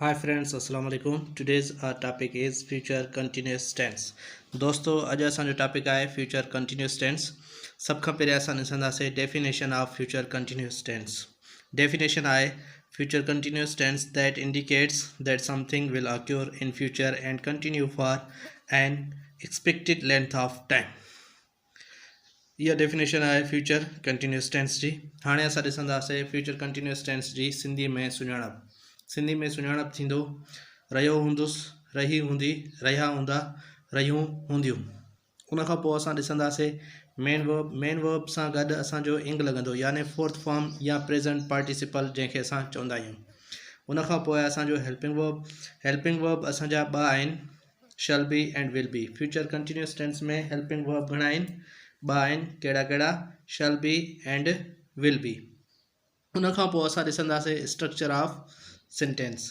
Hi friends, Assalamu alaikum. Today's topic is future continuous tense. दोस्तों अॼु असांजो topic आहे future continuous tense. सभ खां पहिरियों असां ॾिसंदासीं definition of future continuous tense. Definition आहे future continuous tense that indicates that something will occur in future and continue for an expected length of time. इहा डेफिनेशन आहे फ्यूचर कंटिन्यूस टेंस जी। हाणे असां ॾिसंदासीं फ्यूचर कंटिन्यूस टेंस जी सिंधी में सुञाणप। सिंधी में सुञाणप थींदो रहियो हूंदुसि, रही हूंदी, रहिया हूंदा, रहियूं हूंदियूं। उन खां पोइ असां ॾिसंदासीं मेन वर्ब सां गॾु असांजो इंग लॻंदो, यानी फोर्थ फॉर्म या प्रेजेंट पार्टिसिपल जंहिंखे असां चवंदा आहियूं। उन खां पोइ असांजो हेल्पिंग वर्ब असांजा ॿ आहिनि, shall be and will be. Future continuous tense में हेल्पिंग वर्ब घणा आहिनि? ॿ आहिनि। कहिड़ा कहिड़ा? Shall be and will be. उन खां पोइ असां ॾिसंदासीं structure of sentence.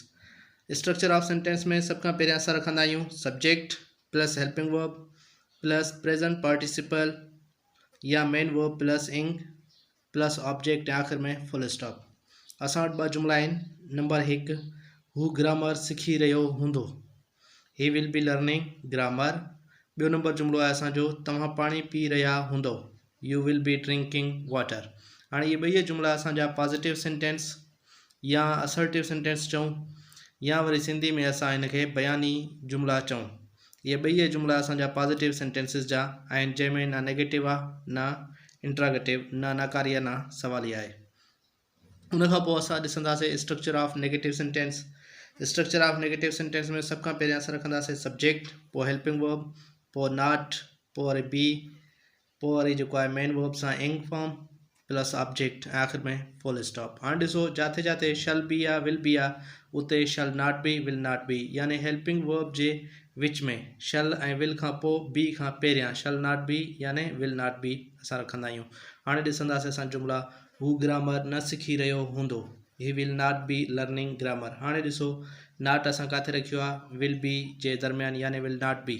Structure of sentence में सभ खां पहिरियों असां रखंदा आहियूं subject plus helping verb plus present participle या main verb plus ing plus object ऐं आख़िर में फुल स्टॉप। असां वटि ॿ जुमला आहिनि। नंबर 1, हू ग्रामर सिखी रहियो हूंदो, he will be learning grammar. ॿियो नंबर जुमलो आहे असांजो, तव्हां पाणी पी रहिया हूंदो, U will be drinking water. हाणे इहे ॿई जुमला असांजा पॉजिटिव सेंटेंस या असर्टिव सेंटेंस चऊं, या वरी सिंधी में असां हिनखे बयानी जुमला चऊं। इहे ॿई जुमला असांजा पॉजिटिव सेंटेंसिस जा आहिनि, जंहिंमें ना नेगेटिव आहे ना इंट्रागेटिव, ना नाकारी आहे ना सवाली आहे। उन खां पोइ असां ॾिसंदासीं structure of negative sentence. Structure of negative sentence में सभ खां पहिरियों असां रखंदासीं सब्जेक्ट, पोइ हेल्पिंग वर्ब, पोइ नॉट, पोइ वरी बी, पोइ वरी जेको आहे मेन वर्ब सां इंग फॉर्म प्लस ऑब्जेक्ट ऐं आख़िर में फुल स्टॉप। हाणे ॾिसो, जिथे जिथे शैल बी आहे, विल बी आहे, उते shall not be, will not B, यानी हेल्पिंग वर्ब जे विच में शैल ऐं विल खां पोइ बी खां पहिरियां शैल नॉट बी यानी विल नॉट बी असां रखंदा आहियूं। हाणे ॾिसंदासीं असां जुमला, हू ग्रामर न सिखी रहियो हूंदो, he will not be learning grammar. हाणे ॾिसो, नॉट असां किथे रखियो आहे? विल बी जे दरमियान, यानी विल not B,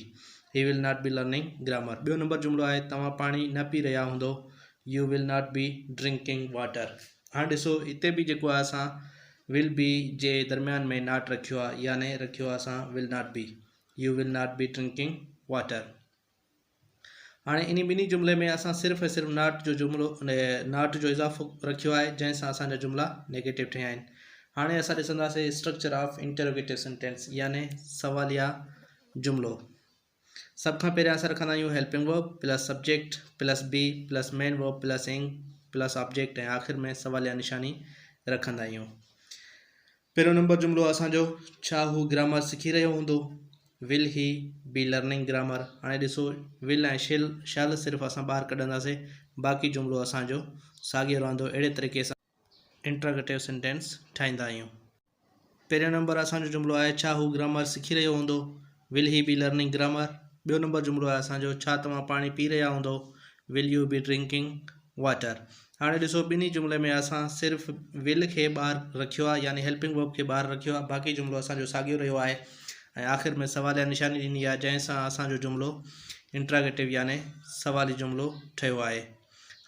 he will not be learning grammar. ॿियो नंबर जुमलो आहे, तव्हां पाणी न पी रहिया हूंदो, U will not be drinking water. हाणे ॾिसो, हिते बि जेको आहे असां विल बी जे दरमियान में नॉट रखियो आहे, यानी रखियो आहे असां will not be, you will not be drinking water. हाणे इन ॿिन्ही जुमले में असां सिर्फ़ु ऐं सिर्फ़ु नॉट जो इज़ाफ़ो रखियो आहे, जंहिंसां असांजा जुमला नेगेटिव ठहिया आहिनि। हाणे असां ॾिसंदासीं स्ट्रक्चर ऑफ इंटरोगेटिव सेंटेंस, यानी सवालिया जुमलो। सभ खां पहिरियों असां रखंदा आहियूं helping verb plus subject plus be plus main verb plus ing plus object ऐं आख़िर में सवालिया निशानी रखंदा आहियूं। पहिरियों नंबर जुमलो असांजो, छा हू ग्रामर सिखी रहियो हूंदो, will he be learning grammar. हाणे ॾिसो, विल ऐं शैल सिर्फ़ु असां ॿाहिरि कढंदासीं, बाक़ी जुमलो असांजो साॻियो रहंदो। अहिड़े तरीक़े सां इंट्रोगेटिव सेंटेंस ठाहींदा आहियूं। पहिरियों नंबर असांजो जुमलो आहे, छा हू ग्रामर सिखी रहियो हूंदो, will he be learning grammar. ॿियो नंबर जुमलो आहे असांजो, छा तव्हां पाणी पी रहिया हूंदो, will U B drinking water. हाणे ॾिसो, ॿिन्ही जुमले में असां सिर्फ़ु विल खे ॿाहिरि रखियो आहे, यानी हेल्पिंग वर्ब खे ॿाहिरि रखियो आहे, बाक़ी जुमलो असांजो साॻियो रहियो आहे ऐं आख़िर में सवालिया निशानी ॾिनी आहे, जंहिंसां असांजो जुमलो इंट्रागेटिव यानी सवाली जुमलो ठहियो आहे।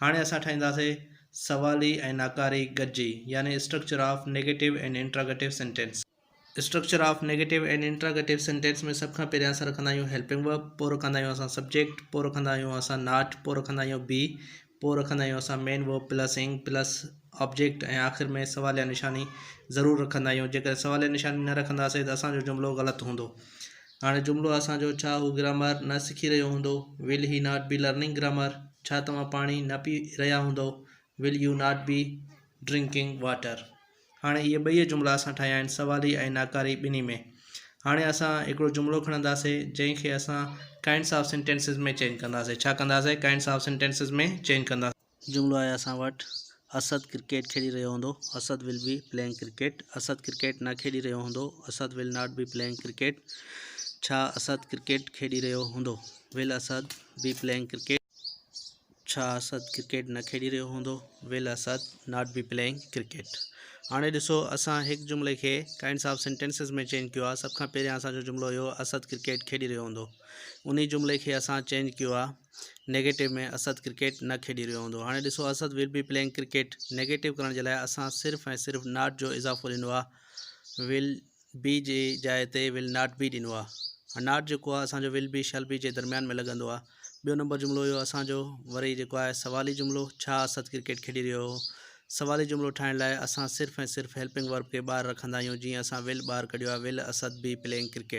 हाणे असां ठाहींदासीं सवाली ऐं नाकारी गॾिजी, यानी structure of negative and interrogative sentence. Structure of negative and interrogative sentence में सभ खां पहिरियों असां रखंदा आहियूं हेल्पिंग वर्ब, पोइ रखंदा आहियूं असां सब्जेक्ट, पोइ रखंदा आहियूं असां नॉट, पोइ रखंदा आहियूं बी, पोइ रखंदा आहियूं असां main verb plus ing plus object ऐं आख़िर में सवालिया निशानी ज़रूरु रखंदा आहियूं। जेकर सवालिया निशानी न रखंदासीं त असांजो जुमलो ग़लति हूंदो। हाणे जुमलो असांजो, छा हू ग्रामर न सिखी रहियो हूंदो, will he not be learning grammar. छा तव्हां पाणी न पी रहिया हूंदो, will you not be drinking water. हाणे इहे ॿई जुमला असां ठाहिया आहिनि सवाली ऐं नाकारी ॿिन्ही में। हाणे असां हिकिड़ो जुमलो खणंदासीं, जंहिंखे असां काइंड्स ऑफ सेंटेंसिस में चेंज कंदासीं। छा कंदासीं? काइंड्स ऑफ सेंटेंसिस में चेंज कंदासीं। जुमलो आहे असां वटि, असद क्रिकेट खेॾी रहियो हूंदो, Asad will be playing cricket. Asad cricket न खेॾी रहियो हूंदो, Asad will not be playing cricket. छा असद क्रिकेट खेॾी रहियो हूंदो, will Asad be playing cricket. छा असद क्रिकेट न खेॾी रहियो हूंदो, will Asad not be playing cricket. हाणे ॾिसो, असां हिकु जुमले खे काइंड्स ऑफ सेंटेंसिस में चेंज कयो आहे। सभ खां पहिरियों असांजो जुमलो हुयो, असद क्रिकेट खेॾी रहियो हूंदो। उन जुमले खे असां चेंज कयो आहे नेगेटिव में, असद क्रिकेट न खेॾी रहियो हूंदो। हाणे ॾिसो, Asad will be playing cricket negative करण जे लाइ असां सिर्फ़ु ऐं सिर्फ़ु नॉट जो इज़ाफ़ो ॾिनो आहे, विल बी जी जाइ ते विल नॉट बी ॾिनो आहे। नॉट जेको आहे असांजो will be shall B J दरमियान में लॻंदो आहे। ॿियो नंबर जुमिलो इहो असांजो वरी जेको आहे सवाली जुमिलो, छा असद क्रिकेट खेॾी रहियो हो। सवाली जुमिलो ठाहिण लाइ असां सिर्फ़ु ऐं सिर्फ़ु हेल्पिंग वर्ब खे ॿाहिरि रखंदा आहियूं। जीअं असां विल ॿाहिरि कढियो आहे, विल असद बी प्लेइंग क्रिकेट।